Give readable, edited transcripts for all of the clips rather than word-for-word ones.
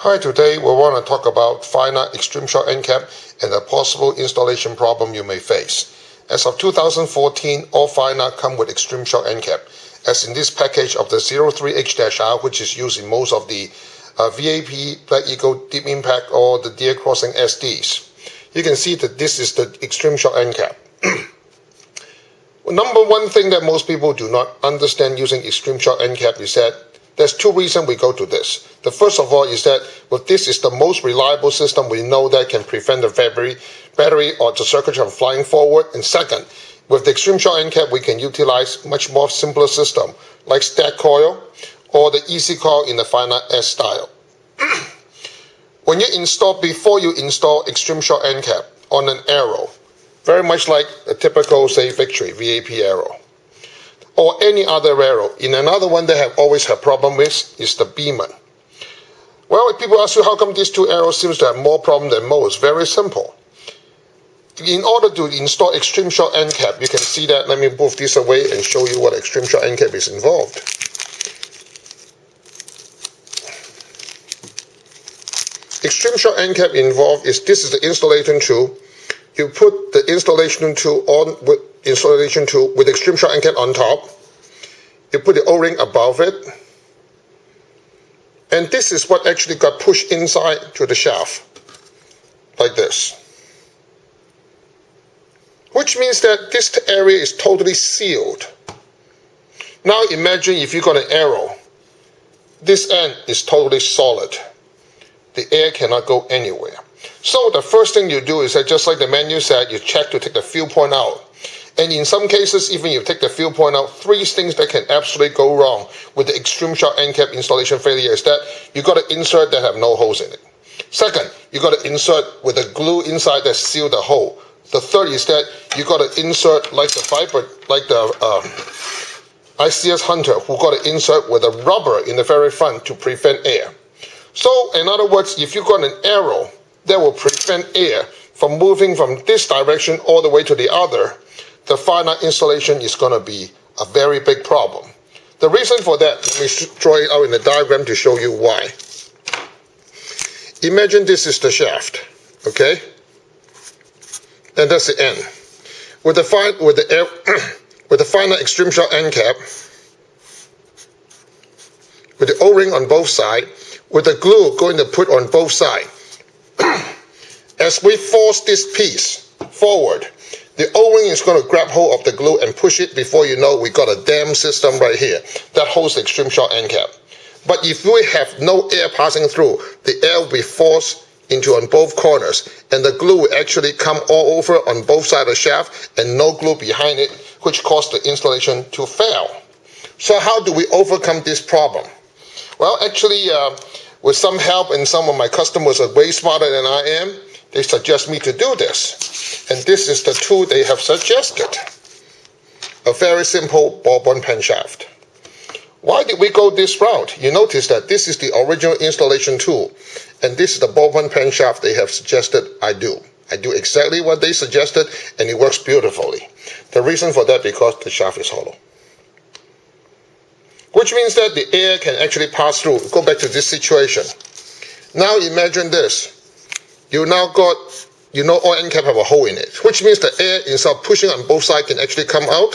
Hi, today we want to talk about Firenock extreme short end cap and a possible installation problem you may face. As of 2014, all Firenock come with extreme short end cap, as in this package of the 03H-R, which is used in most of the VAP, Black Eagle, Deep Impact, or the Deer Crossing SDs. You can see that this is the extreme short end cap. Number one thing that most people do not understand using extreme short end cap is that there's two reasons we go to this. The first of all is that this is the most reliable system we know that can prevent the battery or the circuit from flying forward. And second, with the extreme short end cap, we can utilize much more simpler system like stack coil or the easy coil in the Firenock S style. When you install, before you install extreme short end cap on an arrow, very much like a typical, say, Victory VAP arrow, or any other arrow. In another one that have always had problem with is the Beeman. Well, if people ask you how come these two arrows seems to have more problem than most, very simple. In order to install extreme short end cap, you can see that. Let me move this away and show you what extreme short end cap is involved. Extreme short end cap involved is this is the installation tool. You put the installation tool on with extreme short end cap on top. You put the O-ring above it. And this is what actually got pushed inside to the shaft, like this. Which means that this area is totally sealed. Now imagine if you got an arrow. This end is totally solid. The air cannot go anywhere. So the first thing you do is that, just like the menu said, you check to take the fuel point out. And in some cases, even you take the fuel point out, three things that can absolutely go wrong with the extreme short end cap installation failure is that you got to insert that have no holes in it. Second, you got to insert with a glue inside that seal the hole. The third is that you got to insert like the ICS Hunter, who got to insert with a rubber in the very front to prevent air. So in other words, if you got an arrow that will prevent air from moving from this direction all the way to the other, the Firenock installation is going to be a very big problem. The reason for that, let me draw it out in the diagram to show you why. Imagine this is the shaft, okay? And that's the end. With the Firenock extreme short end cap, with the O-ring on both sides, with the glue going to put on both sides, as we force this piece forward, the O-ring is going to grab hold of the glue and push it. Before you know, we got a dam system right here that holds the extreme short end cap. But if we have no air passing through, the air will be forced into on both corners, and the glue will actually come all over on both sides of the shaft and no glue behind it, which caused the installation to fail. So how do we overcome this problem? Well, actually, with some help, and some of my customers are way smarter than I am, they suggest me to do this. And this is the tool they have suggested. A very simple ball bond pen shaft. Why did we go this route? You notice that this is the original installation tool, and this is the ball bond pen shaft they have suggested I do. I do exactly what they suggested, and it works beautifully. The reason for that, because the shaft is hollow. Which means that the air can actually pass through. Go back to this situation. Now imagine this. You now got, all end cap have a hole in it, which means the air, instead of pushing on both sides, can actually come out,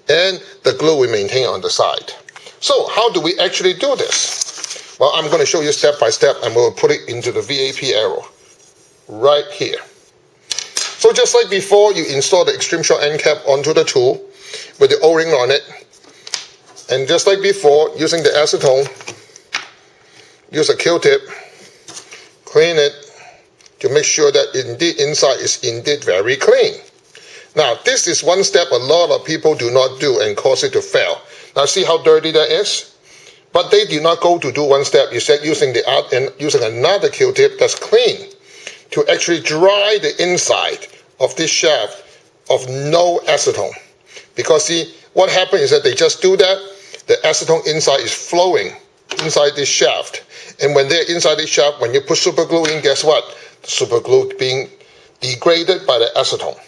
and the glue will maintain on the side. So how do we actually do this? Well, I'm going to show you step by step, and we'll put it into the VAP arrow right here. So just like before, you install the extreme short end cap onto the tool with the O-ring on it. And just like before, using the acetone, use a Q-tip, clean it to make sure that indeed inside is indeed very clean. Now, this is one step a lot of people do not do and cause it to fail. Now, see how dirty that is? But they do not go to do one step. Instead, using another Q-tip that's clean to actually dry the inside of this shaft of no acetone. Because see, what happens is that they just do that, the acetone inside is flowing inside this shaft. And when they're inside this shaft, when you put super glue in, guess what? The super glue being degraded by the acetone.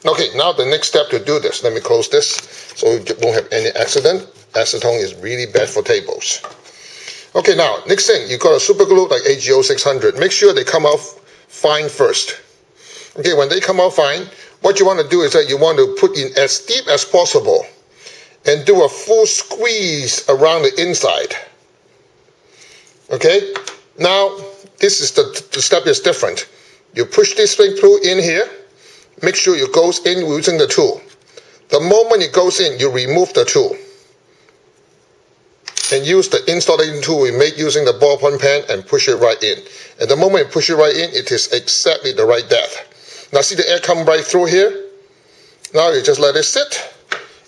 Okay, now the next step to do this, let me close this so you won't have any accident. Acetone is really bad for tables. Okay, now, next thing, you got a super glue like AGO 600. Make sure they come out fine first. Okay, when they come out fine, what you want to do is that you want to put in as deep as possible and do a full squeeze around the inside. Okay, now this is the step is different. You push this thing through in here, make sure it goes in using the tool. The moment it goes in, you remove the tool and use the installation tool we made using the ballpoint pen and push it right in. And the moment you push it right in, it is exactly the right depth. Now see the air come right through here? Now you just let it sit.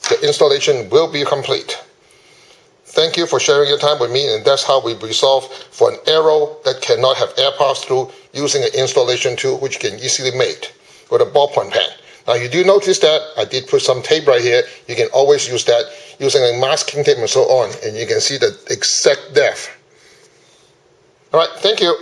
The installation will be complete. Thank you for sharing your time with me, and that's how we resolve for an arrow that cannot have air pass through using an installation tool which can easily made with a ballpoint pen. Now you do notice that I did put some tape right here. You can always use that using a masking tape and so on, and you can see the exact depth. All right, thank you.